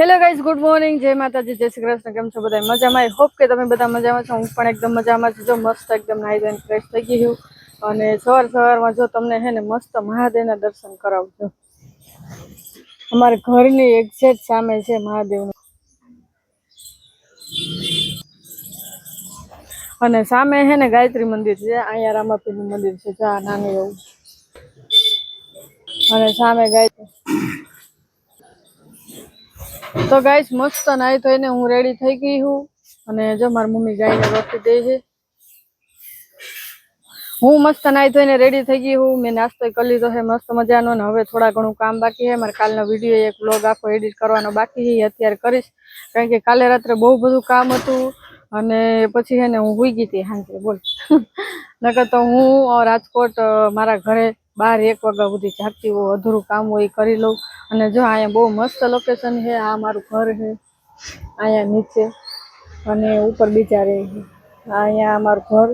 Hello guys, good morning, જય માતાજી, જય શ્રી કૃષ્ણ. કેમ છો બધા? મજામાં? આઈ હોપ કે તમે બધા મજામાં છો. હું પણ એકદમ મજામાં છું. જો મસ્ત એકદમ નાઈ ધોઈને ફ્રેશ થઈ ગઈ છું અને સવારમાં જો તમને હે ને મસ્ત મહાદેવના દર્શન કરાવજો. અમારે ઘરની એક્ઝેક્ટ સામે છે મહાદેવનું અને સામે હે ને ગાયત્રી મંદિર છે. અહીંયા રામાપીરનું મંદિર છે, જા નાનું એવું, અને સામે ગાયત્રી. તો ગાઈસ મસ્ત નાઈ ધોઈને હું રેડી થઈ ગઈ હું અને જો મારી મમ્મી ગાયને રોટી દે છે. હું મસ્ત નાઈ ધોઈને રેડી થઈ ગઈ હું. મેં નાસ્તો કરી લીધો છે મસ્ત મજાનો ને હવે થોડા ઘણું કામ બાકી છે. મારે કાલનો વિડીયો એક વ્લોગ આખો એડિટ કરવાનો બાકી છે, અત્યારે કરીશ કારણ કે કાલે રાત્રે બહુ બધું કામ હતું અને પછી છે ને હું સૂઈ ગઈ હતી સાંજે. બોલ નકર તો હું રાજકોટ મારા ઘરે 12-1 વાગ્યા સુધી જાગતી હોઉં, અધૂરું કામ હોય એ કરી લઉં. અને જો અહીંયા બહુ મસ્ત લોકેશન છે. આ મારું ઘર છે અહીંયા નીચે અને ઉપર બીજા રહે છે. અહીંયા અમારું ઘર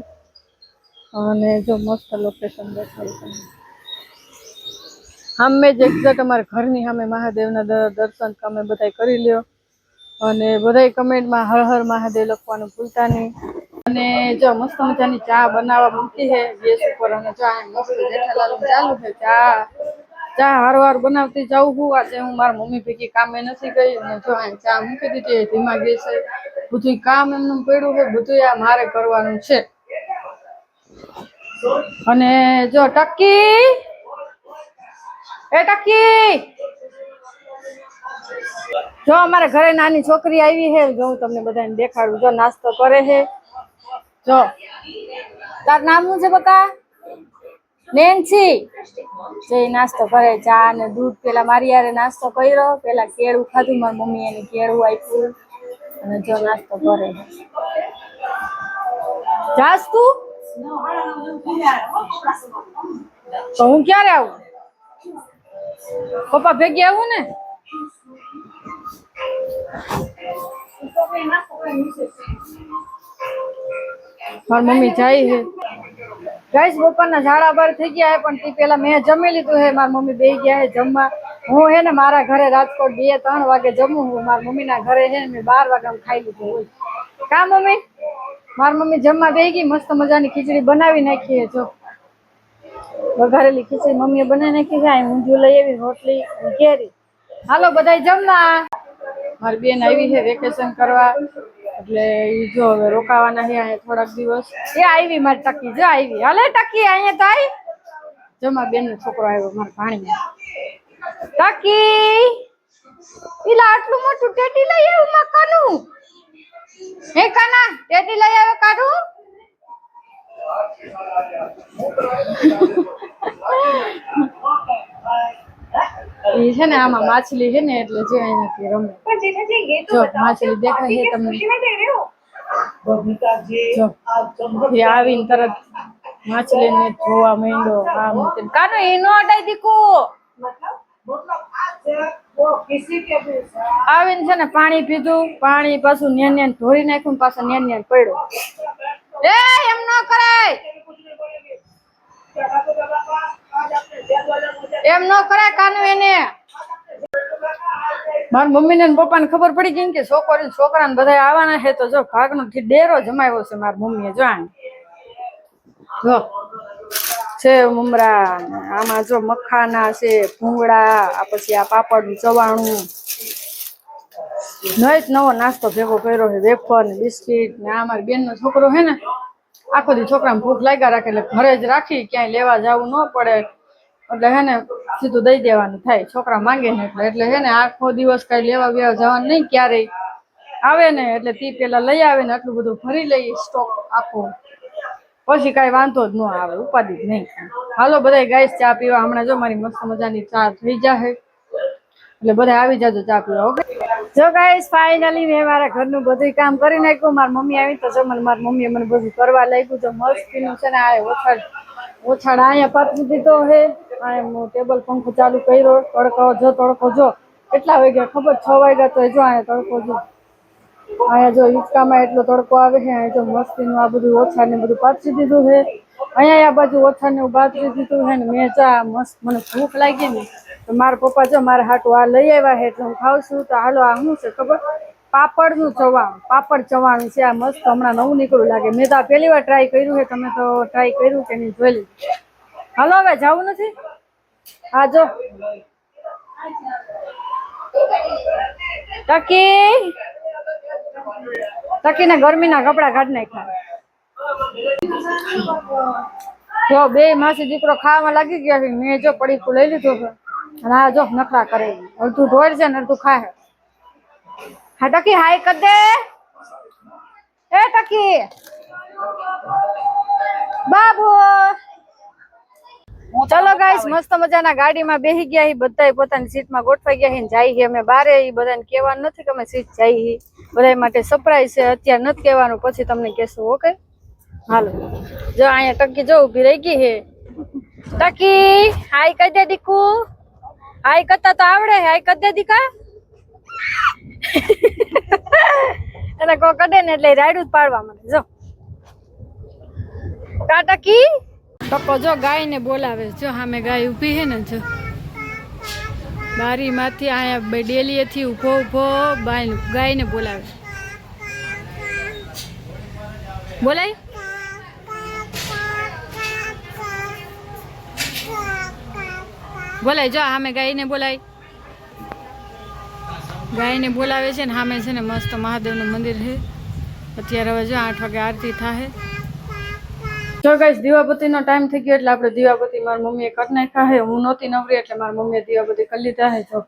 અને જો મસ્ત લોકેશન દેખાય છે. અમે જ એક્ઝેક્ટ અમારા ઘરની સામે મહાદેવના દર્શન તમે બધા કરી લ્યો અને બધાય કમેન્ટમાં હર હર મહાદેવ લખવાનું ભૂલતા નહીં. અને જો મસ્ત મજાની ચા બનાવવા મૂકી છે ગેસ ઉપર અને જો આ મસ્ત જેઠાલાલ ચાલુ છે ચા હારવાર બનાવતી જાઉં છું. આજે હું મારા મમ્મી ભેગી કામે નથી ગઈ અને જો આ ચા મૂકી દીધી ધીમા ગેસે. બધું કામ એમનું પડ્યું છે, બધું આ મારે કરવાનું છે. અને જો ટકી જો અમારા ઘરે નાની છોકરી આવી છે, જો હું તમને બધાને દેખાડું. જો નાસ્તો કરે છે. જો તાર નામ શું છે બકા? નેન્સી. જે નાસ્તો કરે, ચા ને દૂધ. પેલા મારી યારે નાસ્તો કર્યો, પેલા કેળું ખાધું, મારી મમ્મી એને કેળું આપ્યું અને જો નાસ્તો કરે. જાસ તું? તો હું ક્યારે આવું? પપ્પા ભેગી આવું ને? મારી મમ્મી જાય છે ગાઈસ. બપોરના ઝાડા બાર થઈ ગયા હે પણ તે પેલા મેં જમી લીધું હે. મારી મમ્મી બેસી ગયા હે જમવા. હું હે ને મારા ઘરે રાજકોટ 2-3 વાગે જમું હું. મારી મમ્મીના ઘરે હે ને મેં 12 વાગે ખાઈ લીધું હોય. કા મમ્મી? મારી મમ્મી જમવા બેસી ગઈ. મસ્ત મજાની ખીચડી બનાવી નાખી. જો વઘારેલી ખીચડી મમ્મીએ બનાવી નાખી છે. ઊંધિયું લઈ આવી, રોટલી કેરી. હાલો બધાય જમવા. મારી બેન આવી છે વેકેશન કરવા એટલે ઈ જો હવે રોકાવાના છે અહીંયા થોડાક દિવસ. એ આવી મારી ટકી, જો આવી. હાલે ટકી અહીંયા તો આવી. જો મારા બેન નો છોકરો આવ્યો, મારા ભાણી. ટકી પેલા આટલું મોટું ટેટી લઈ આવ્યું માં કાનું. હે કાના ટેટી લઈ આવ્યો કાઢું. એ છે ને આમાં માછલી છે ને એટલે જો અહીંયાથી રમે. જો માછલી દેખાય છે તમને? જો આવીને તરત માછલીને જોવા માંડ્યો. આમ કાનો એનો અડાઈ દીકુ આવીને છે ને પાણી પીધું. પાણી પાછું ન્યાન ધોઈ નાખ્યું, પાછું ન્યાન પડ્યો. એ એમ ન કરાય, એમ ન કરાય કાનું. એને મારી મમ્મી ને પપ્પા ને ખબર પડી ગઈ કે છોકરાને બધા આવવાના છે તો જો ભાગનો ડેરો જમાવ્યો છે મારી મમ્મીએ. જો છે મમરા, આમાં જો મખાના છે, ભૂંગળા, પછી આ પાપડ ચવાણું, નવો નાસ્તો ભેગો કર્યો છે. વેફર ને બિસ્કીટ ને. આ મારી બેન નો છોકરો છે ને આખો દી છોકરાને ભૂખ લાગ્યા રાખે એટલે ઘરે જ રાખી, ક્યાંય લેવા જવું ન પડે એટલે હે ને સીધું દઈ દેવાનું થાય. છોકરા માંગે ને એટલે હે ને આખો દિવસ કઈ લેવા બેવા જવાનું નહીં. ક્યારેય આવે ને એટલે તી પેલા લઈ આવે ને આટલું બધું ભરી લઈ સ્ટોક આખો, પછી કઈ વાંધો જ ન આવે, ઉપાધિ જ નહીં. હાલો બધા ગાઈસ ચા પીવા. હમણાં જો મારી મસ્ત મજાની ચા થઈ જાય એટલે બધા આવી જાજો ચા પીવા. ઓકે જો ગાઈસ ફાઇનલી મેં મારા ઘરનું બધું કામ કરી નાખ્યું. મારી મમ્મી આવી તો જો મારી મમ્મીએ મને બધું કરવા લાગ્યું. તો મસ્તીનું છે ને આ ઓછાડ અહીંયા પાથરી દીધો હે. અહીંયા ટેબલ પંખો ચાલુ કર્યો. તડકો જો કેટલા વાગ્યા ખબર? 6 વાગ્યા તો જો અહીંયા તડકો જો. અહીંયા જો હિંચકામાં એટલો તડકો આવે છે. અહીંયા જો મસ્તીનું આ બધું ઓછાડ ને બધું પાથરી દીધું છે. અહીંયા આ બાજુ ઓછાડ ને પાથરી દીધું છે ને મેં ચા મસ્ત, મને ભૂખ લાગી ને તો મારા પપ્પા જો મારા હાટું આ લઈ આવ્યા છે એટલે હું ખાઉં છું. તો હાલો આ શું છે ખબર? પાપડનું ચવાણું, પાપડ ચવાણું છે. આ મસ્ત હમણાં નવું નીકળું લાગે. મેં તો આ પહેલી વાર ટ્રાય કર્યું છે. તમે તો ટ્રાય કર્યું કે નહીં જોઈ લીધું. હાલો હવે જવું નથી. હા જો ટકી ટકીને ગરમીના કપડા કાઢ નાખ્યા. જો બે માસી દીકરો ખાવામાં લાગી ગયા છે. મેં જો પડીકું લઈ લીધું છે અને આ જો નખરા કરે. અડધું ઢોળ છે ને અડધું ખાય. હા ટકી હાય કર દે. એ ટકી બાબુ. ચલો ગાઈસ મસ્ત મજાના ગાડીમાં બેસી ગયા. બધા પોતાની સીટમાં ગોઠવાઈ ગયા. જાય છે અમે બારે. એ બધાને કહેવાનું નથી કે અમે સીટ જાય. બધા માટે સરપ્રાઈઝ છે. અત્યારે નથી કહેવાનું, પછી તમને કહેશું. ઓકે હાલો. જો અહીંયા ટકી જો ઊભી રહી ગઈ છે. ટકી હાય કહી દે દીકુ. હાય કરતા તો આવડે. હાય કરી દે દીકા. એને કો કડે ને એટલે રાયડું જ પાડવા મને. જો કા ટકી. ટકો જો ગાય ને બોલાવે. જો સામે ગાય ઊભી છે ને. જો બારી માંથી અહીંયા ડેલીએ થી ઉભો ઉભો ગાય ને બોલાવે. બોલાય. બોલાય. જો સામે ગાય ને બોલાય. ગાય ને બોલાવે છે ને. સામે છે ને મસ્ત મહાદેવનું મંદિર છે. અત્યારે હવે જો 8 વાગે આરતી થાય. જો ગાઈસ દીવાબત્તીનો ટાઈમ થઈ ગયો એટલે આપણે દીવાબત્તી મારી મમ્મીએ કરી નાખ્યા છે. હું નહોતી નવરી એટલે મારી મમ્મીએ દીવાબત્તી કરી લીધા છે. જો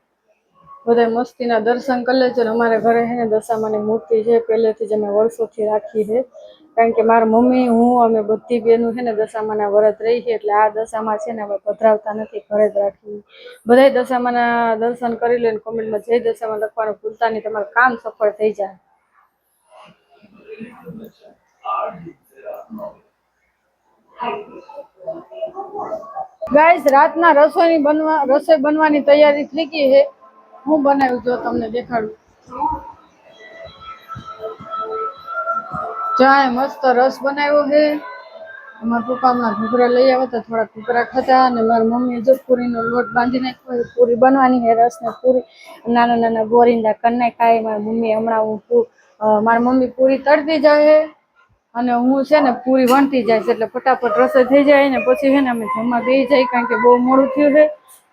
બધા મસ્તીના દર્શન કરી લેજો. અમારે ઘરે છે ને દશામાની મૂર્તિ છે. પહેલેથી જ અમે વર્ષોથી રાખી છે. કારણ કે મારા મમ્મી હું અમે બધી બહેનો છે ને દશામાના વ્રત રહી છે. એટલે આ દશામાં છે ને અમે પધરાવતા નથી, ઘરે જ રાખી. બધા દશામાના દર્શન કરી લે. કોમેન્ટમાં જય દશામાં લખવાનું ભૂલતા નહીં. તમારું કામ સફળ થઈ જાય. ગાઈસ રાતના રસોઈ બનવાની તૈયારી થઈ ગઈ છે. હું બનાવ્યું જો તમને દેખાડું. ચાય મસ્ત રસ બનાવ્યો છે. અમારા પપ્પા હમણાં ઘૂઘરા લઈ આવ્યા હતા. થોડા ઘૂઘરા ખાતા. અને મારી મમ્મીએ જો પૂરીનો લોટ બાંધી નાખ્યો. પૂરી બનવાની છે. રસ ને પૂરી નાના નાના ગોરીંદા કરી નાખાય. મારી મમ્મી હમણાં મારી મમ્મી પૂરી તળતી જાય અને હું છે ને પૂરી વણતી જાય છે. એટલે ફટાફટ રસોઈ થઈ જાય ને પછી છે ને અમે જમવા બેસી જાય. કારણ કે બહુ મોડું થયું છે.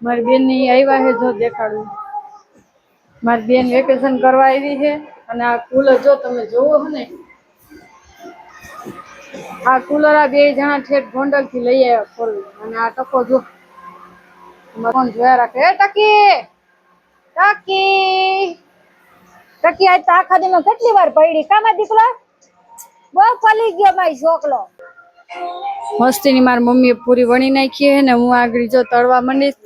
મારી બેનની આવ્યા છે. જો દેખાડું. મારી બેન વેકેશન કરવા આવી છે. અને આ કુલર જો તમે જોવો છો ને. આ કુલર આ બે જણા ઠેઠ ગોંડલ થી લઈ આવ્યા ખોલું. અને આ ટકો જો કોણ જોયા રાખે. એ ટકી ટકી ટકી આજ તો આખા દીમાં કેટલી વાર પડી. કામાં દીકલો બહુ પલી ગયો મારી છોકલો. મસ્તીની મારી મમ્મીએ પૂરી વણી નાખી છે ને હું આગળ જો તળવા માંડીશ.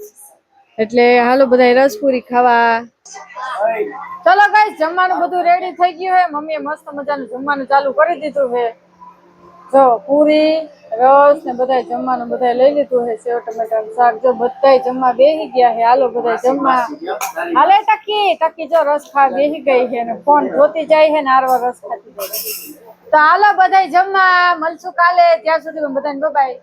એટલે હાલો બધા રસપુરી ખાવા. ચલો ગાઈસ જમવાનું બધું રેડી થઈ ગયું છે. મમ્મીએ મસ્ત મજાનું જમવાનું ચાલુ કરી દીધું છે. જો પૂરી રસ ને બધા જમવાનું બધા લઈ લીધું છે. સેવ ટમેટાનું શાક. જો બધા જમવા બેસી ગયા છે. હાલો બધા જમવા. હાલે ટકી ટકી જો રસ ખાવા બેસી ગઈ છે અને ફોન જોતી જાય છે ને આરવા રસ ખાતી જાય. તો હાલો બધા જમવા. મળશું કાલે. ત્યાં સુધી બધાને બાય.